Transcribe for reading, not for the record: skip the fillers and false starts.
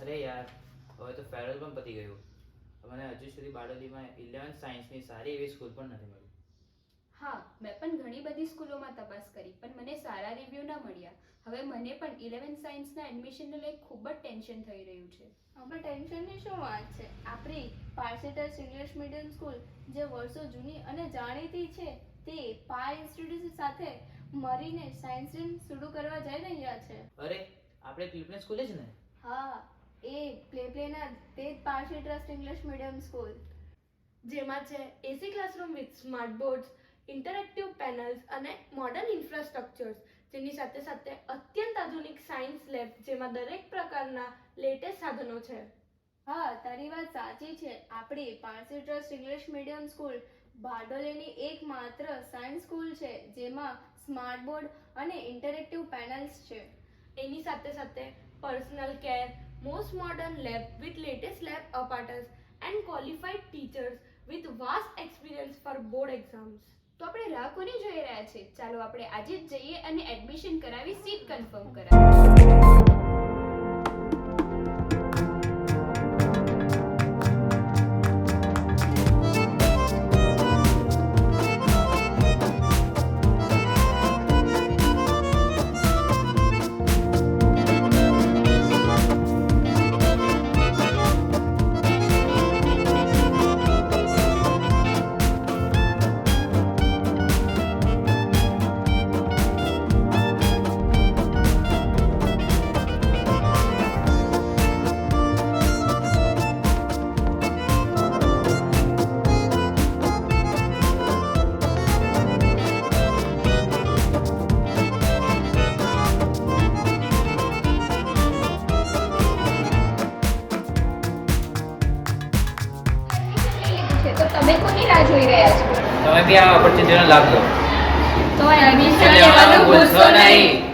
અરે યાર, હવે તો ફેરવેલ પણ પતી ગયું. મને હજુ સુધી બારડોલીમાં 11th સાયન્સની સારી એવી સ્કૂલ પણ નથી મળી. હા, મેં પણ ઘણી બધી સ્કૂલોમાં તપાસ કરી પણ મને સારા રિવ્યૂ ન મળ્યા. હવે મને પણ 11th સાયન્સના એડમિશનને લઈ ખૂબ જ ટેન્શન થઈ રહ્યું છે. આમાં ટેન્શનની શું વાત છે? આપણી પાર્સિટર્સ ઇંગ્લિશ મીડિયમ સ્કૂલ જે વર્ષો જૂની અને જાણીતી છે તે પાય ઇન્સ્ટિટ્યૂટ સાથે મળીને સાયન્સ સ્ટ્રીમ શરૂ કરવા જઈ રહ્યા છે. અરે, આપણે ક્લિપલેન સ્કૂલે જ ને? હા, એ પ્લેના તે જ પાર્સિટર્સ ઇંગ્લિશ મીડિયમ સ્કૂલ જેમાં છે AC classroom with smart boards, interactive panels અને મોડર્ન ઇન્ફ્રાસ્ટ્રક્ચર્સ, જેની સાથે સાથે અત્યંત આધુનિક સાયન્સ લેબ જેમાં દરેક પ્રકારના લેટેસ્ટ સાધનો છે. હા, તારી વાત સાચી છે. આપણી પાર્સિટર્સ ઇંગ્લિશ મીડિયમ સ્કૂલ બારડોલીની એકમાત્ર સાયન્સ સ્કૂલ છે જેમાં સ્માર્ટ બોર્ડ અને ઇન્ટરેક્ટિવ પેનલ્સ છે. એની સાથે સાથે personal care, most modern lab with latest lab apparatus and qualified teachers with vast experience for board exams. તો આપણે રાહ કોની જોઈ રહ્યા છે? ચાલો આપણે આજે જ જઈએ અને એડમિશન કરાવી સીટ કન્ફર્મ કરાવીએ. તો તમે કોની રાહ જોઈ રહ્યા છો? તમે બી આ ઓપોર્ચ્યુનિટીનો લાભ લો. તો એડમિશન લેવાનું ભૂલશો નહીં.